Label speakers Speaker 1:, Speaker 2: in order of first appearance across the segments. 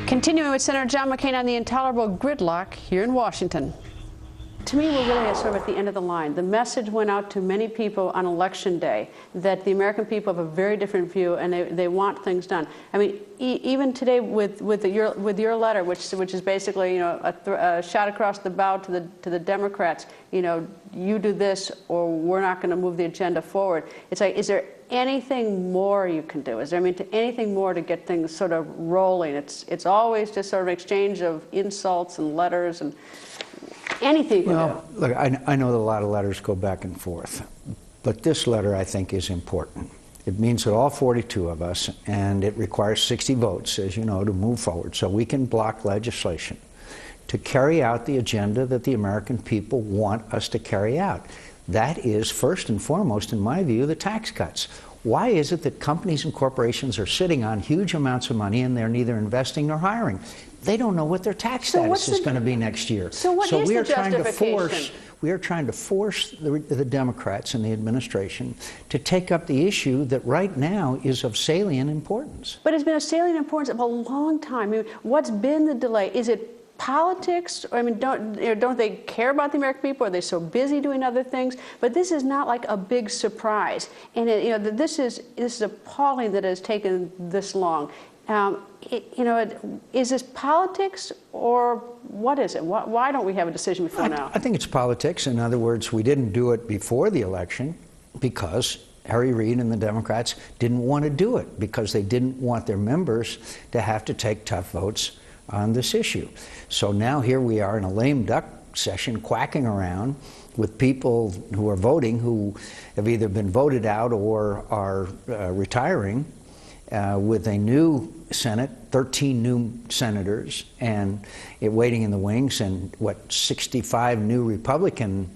Speaker 1: Continuing with Senator John McCain on the intolerable gridlock here in Washington. To me, we're really sort of at the end of the line. The message went out to many people on Election Day that the American people have a very different view and they want things done. I mean, even today with your letter, which is basically, you know, a shot across the bow to the Democrats, you know, you do this or we're not going to move the agenda forward. It's like, is there anything more you can do? Is there, I mean, anything more to get things sort of rolling? It's always just sort of an exchange of insults and letters and anything you can do.
Speaker 2: Well, look, I know that a lot of letters go back and forth, but this letter, I think, is important. It means that all 42 of us, and it requires 60 votes, as you know, to move forward, so we can block legislation to carry out the agenda that the American people want us to carry out. That is, first and foremost, in my view, the tax cuts. Why is it that companies and corporations are sitting on huge amounts of money and they're neither investing nor hiring? They don't know what their tax status is going to be next year.
Speaker 1: So what is the justification?
Speaker 2: We are trying to force the Democrats and the administration to take up the issue that right now is of salient importance.
Speaker 1: But it's been of salient importance of a long time. I mean, what's been the delay? Is it politics? I mean, don't they care about the American people? Are they so busy doing other things? But this is not like a big surprise, and you know, this is appalling that it has taken this long. You know, is this politics or what is it? Why don't we have a decision before now?
Speaker 2: I think it's politics. In other words, we didn't do it before the election because Harry Reid and the Democrats didn't want to do it because they didn't want their members to have to take tough votes on this issue. So now here we are in a lame duck session quacking around with people who are voting who have either been voted out or are retiring with a new Senate, 13 new senators, and waiting in the wings, and 63 new Republican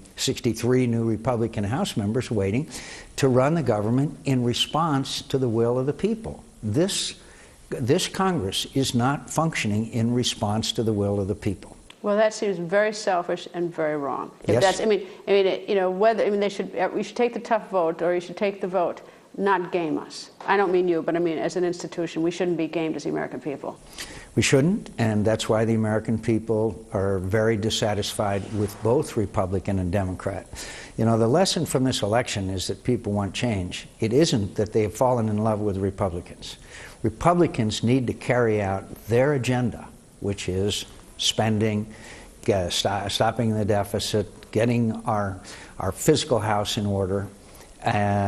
Speaker 2: House members waiting to run the government in response to the will of the people. This Congress is not functioning in response to the will of the people.
Speaker 1: Well, that seems very selfish and very wrong. If
Speaker 2: Yes.
Speaker 1: That's, you know, we should take the tough vote, or you should take the vote, not game us. I don't mean you, but I mean as an institution, we shouldn't be gamed as the American people.
Speaker 2: We shouldn't, and that's why the American people are very dissatisfied with both Republican and Democrat. You know, the lesson from this election is that people want change. It isn't that they have fallen in love with Republicans. Republicans need to carry out their agenda, which is spending, stopping the deficit, getting our fiscal house in order,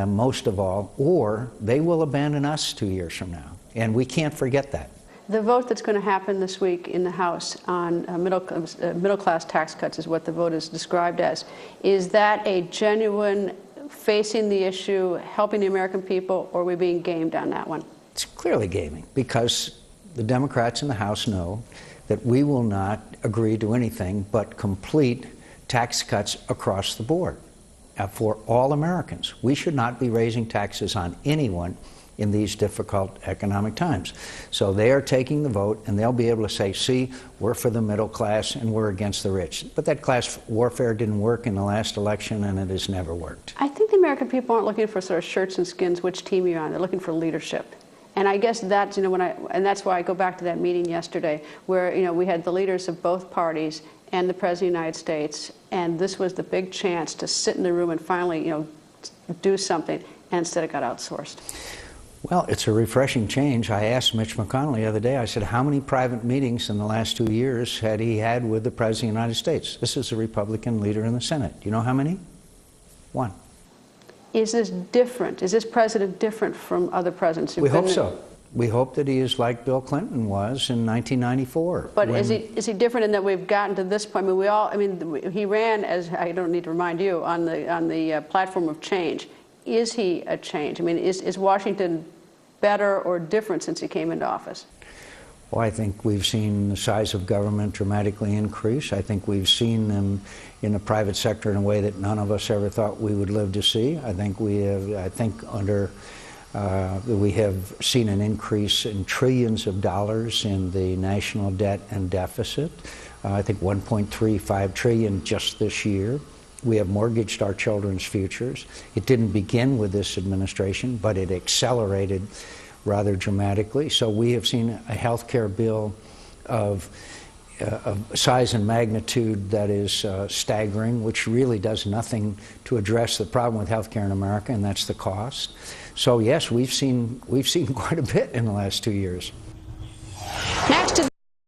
Speaker 2: most of all, or they will abandon us 2 years from now. And we can't forget that.
Speaker 1: The vote that's going to happen this week in the House on middle-class tax cuts is what the vote is described as. Is that a genuine facing the issue, helping the American people, or are we being gamed on that one?
Speaker 2: It's clearly gaming, because the Democrats in the House know that we will not agree to anything but complete tax cuts across the board for all Americans. We should not be raising taxes on anyone in these difficult economic times. So they are taking the vote, and they'll be able to say, see, we're for the middle class and we're against the rich. But that class warfare didn't work in the last election, and it has never worked.
Speaker 1: I think the American people aren't looking for sort of shirts and skins, which team you're on. They're looking for leadership. And I guess that's, you know, and that's why I go back to that meeting yesterday where, you know, we had the leaders of both parties and the President of the United States, and this was the big chance to sit in the room and finally, you know, do something, and instead it got outsourced.
Speaker 2: Well, it's a refreshing change. I asked Mitch McConnell the other day, I said, how many private meetings in the last 2 years had he had with the President of the United States? This is a Republican leader in the Senate. Do you know how many? One.
Speaker 1: Is this different? Is this president different from other presidents?
Speaker 2: We hope so. We hope that he is like Bill Clinton was in 1994.
Speaker 1: But is he different in that we've gotten to this point? I mean, he ran, as I don't need to remind you, on the platform of change. Is he a change? I mean, is Washington better or different since he came into office?
Speaker 2: Well, I think we've seen the size of government dramatically increase. I think we've seen them in the private sector in a way that none of us ever thought we would live to see. I think we have. We have seen an increase in trillions of dollars in the national debt and deficit. I think 1.35 trillion just this year. We have mortgaged our children's futures. It didn't begin with this administration, but it accelerated rather dramatically. So we have seen a health care bill of size and magnitude that is staggering, which really does nothing to address the problem with healthcare in America, and that's the cost. So yes, we've seen quite a bit in the last 2 years.